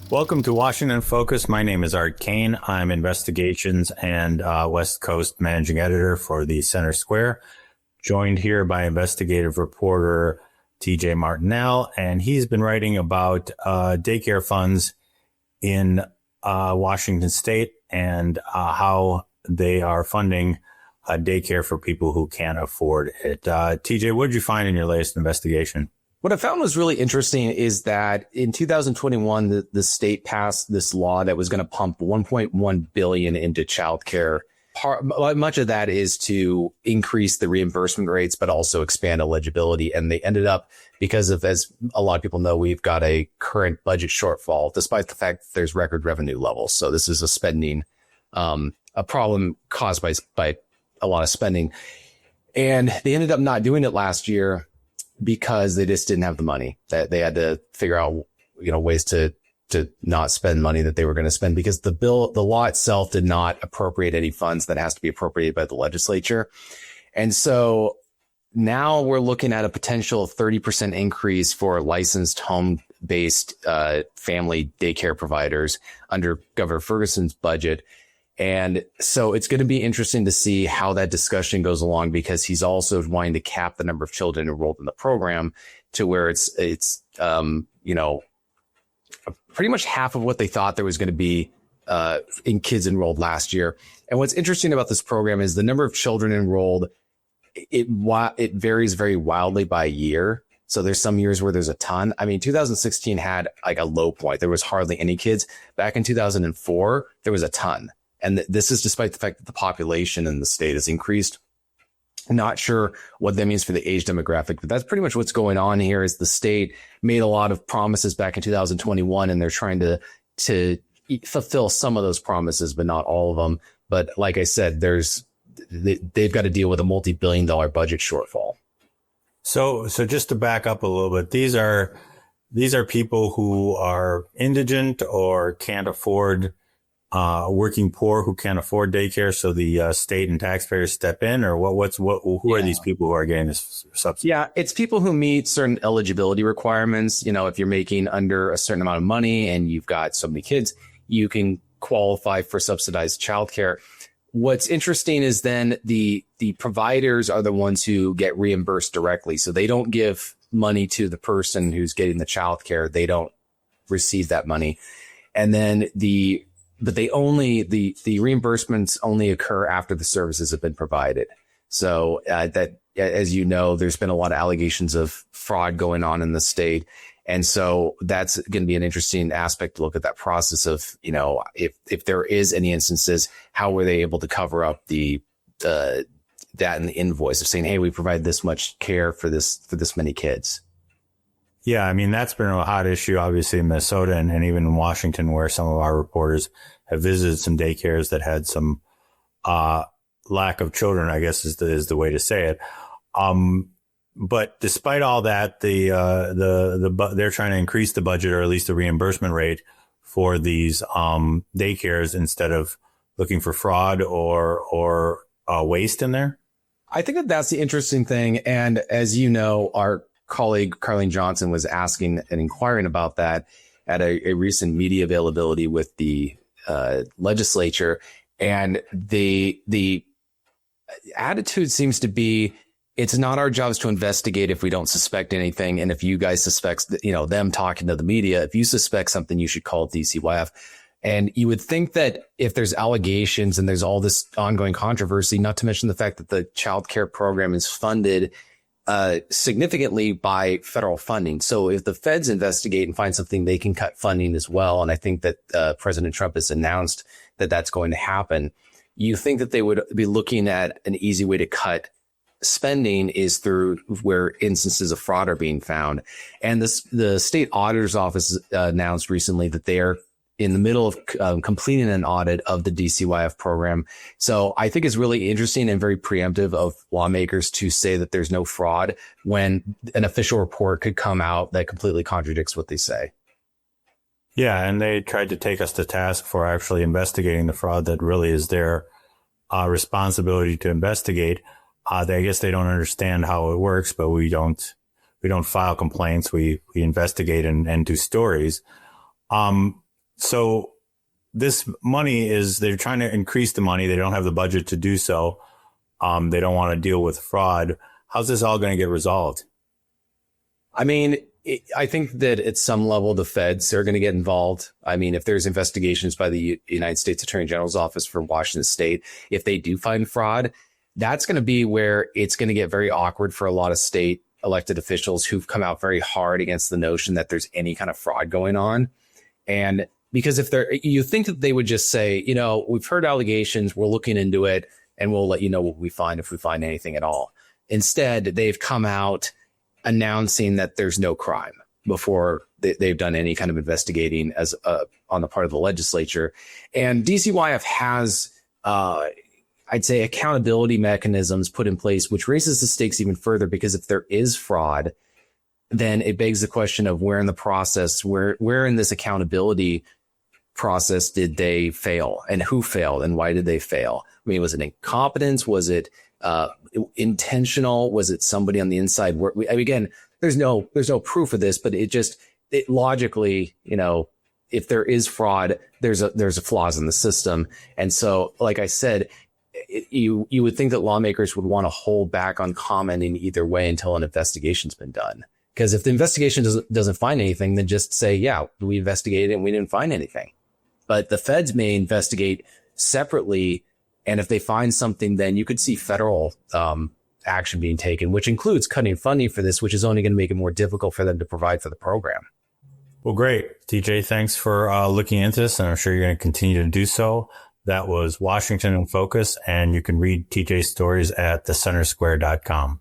Welcome to Washington Focus. My name is Art Kane. I'm investigations and West Coast managing editor for the Center Square, joined here by investigative reporter TJ Martinell, and he's been writing about daycare funds in Washington State and how they are funding daycare for people who can't afford it. TJ, what did you find in your latest investigation? What I found was really interesting is that in 2021, the state passed this law that was going to pump $1.1 billion into childcare. Much of that is to increase the reimbursement rates, but also expand eligibility. And they ended up, because of, as a lot of people know, we've got a current budget shortfall, despite the fact that there's record revenue levels. So this is a spending, a problem caused by a lot of spending. And they ended up not doing it last year because they just didn't have the money. That they had to figure out, ways to not spend money that they were going to spend, because the law itself did not appropriate any funds that has to be appropriated by the legislature. And so now we're looking at a potential 30% increase for licensed home-based family daycare providers under Governor Ferguson's budget. And so it's going to be interesting to see how that discussion goes along, because he's also wanting to cap the number of children enrolled in the program to where it's pretty much half of what they thought there was going to be in kids enrolled last year. And what's interesting about this program is the number of children enrolled. It varies very wildly by year. So there's some years where there's a ton. I mean, 2016 had like a low point. There was hardly any kids. Back in 2004, there was a ton. And this is despite the fact that the population in the state has increased. Not sure what that means for the age demographic, but that's pretty much what's going on here. Is the state made a lot of promises back in 2021, and they're trying to fulfill some of those promises, but not all of them. But like I said, they've got to deal with a multi-billion-dollar budget shortfall. So just to back up a little bit, these are people who are indigent or can't afford, working poor who can't afford daycare, so the state and taxpayers step in, or who are these people who are getting this subsidy? Yeah, it's people who meet certain eligibility requirements. If you're making under a certain amount of money and you've got so many kids, you can qualify for subsidized childcare. What's interesting is then the providers are the ones who get reimbursed directly. So they don't give money to the person who's getting the childcare. They don't receive that money. And then the reimbursements only occur after the services have been provided. So that, as you know, there's been a lot of allegations of fraud going on in the state. And so that's going to be an interesting aspect to look at that process of, if there is any instances, how were they able to cover up that in the invoice of saying, hey, we provide this much care for this many kids. Yeah, I mean, that's been a hot issue, obviously, in Minnesota and even in Washington, where some of our reporters have visited some daycares that had some lack of children, I guess is the way to say it. But despite all that, they're trying to increase the budget, or at least the reimbursement rate for these daycares, instead of looking for fraud or waste in there. I think that's the interesting thing. And as you know, our colleague Carlene Johnson was asking and inquiring about that at a recent media availability with the legislature, and the attitude seems to be, it's not our jobs to investigate if we don't suspect anything. And if you guys suspect, them talking to the media, if you suspect something, you should call DCYF. And you would think that if there's allegations and there's all this ongoing controversy, not to mention the fact that the child care program is funded significantly by federal funding. So if the feds investigate and find something, they can cut funding as well. And I think that President Trump has announced that that's going to happen. You think that they would be looking at an easy way to cut spending is through where instances of fraud are being found. And the state auditor's office announced recently that they are in the middle of completing an audit of the DCYF program. So I think it's really interesting and very preemptive of lawmakers to say that there's no fraud when an official report could come out that completely contradicts what they say. Yeah, and they tried to take us to task for actually investigating the fraud that really is their responsibility to investigate. I guess they don't understand how it works, but we don't file complaints. We investigate and do stories. So this money they're trying to increase the money. They don't have the budget to do so. They don't want to deal with fraud. How's this all going to get resolved? I mean, I think that at some level, the feds are going to get involved. I mean, if there's investigations by the United States Attorney General's office for Washington State, if they do find fraud, that's going to be where it's going to get very awkward for a lot of state elected officials who've come out very hard against the notion that there's any kind of fraud going on. And because you think that they would just say, we've heard allegations, we're looking into it, and we'll let you know what we find if we find anything at all. Instead, they've come out announcing that there's no crime before they've done any kind of investigating as on the part of the legislature. And DCYF has, I'd say, accountability mechanisms put in place, which raises the stakes even further, because if there is fraud, then it begs the question of where in the process, where in this accountability process did they fail, and who failed, and why did they fail? I mean, was it incompetence? Was it intentional? Was it somebody on the inside? Again, there's no proof of this, but it logically, if there is fraud, there's flaws in the system. And so, like I said, you would think that lawmakers would want to hold back on commenting either way until an investigation's been done. Because if the investigation doesn't find anything, then just say, yeah, we investigated and we didn't find anything. But the feds may investigate separately, and if they find something, then you could see federal action being taken, which includes cutting funding for this, which is only going to make it more difficult for them to provide for the program. Well, great. TJ, thanks for looking into this, and I'm sure you're going to continue to do so. That was Washington in Focus, and you can read TJ's stories at thecentersquare.com.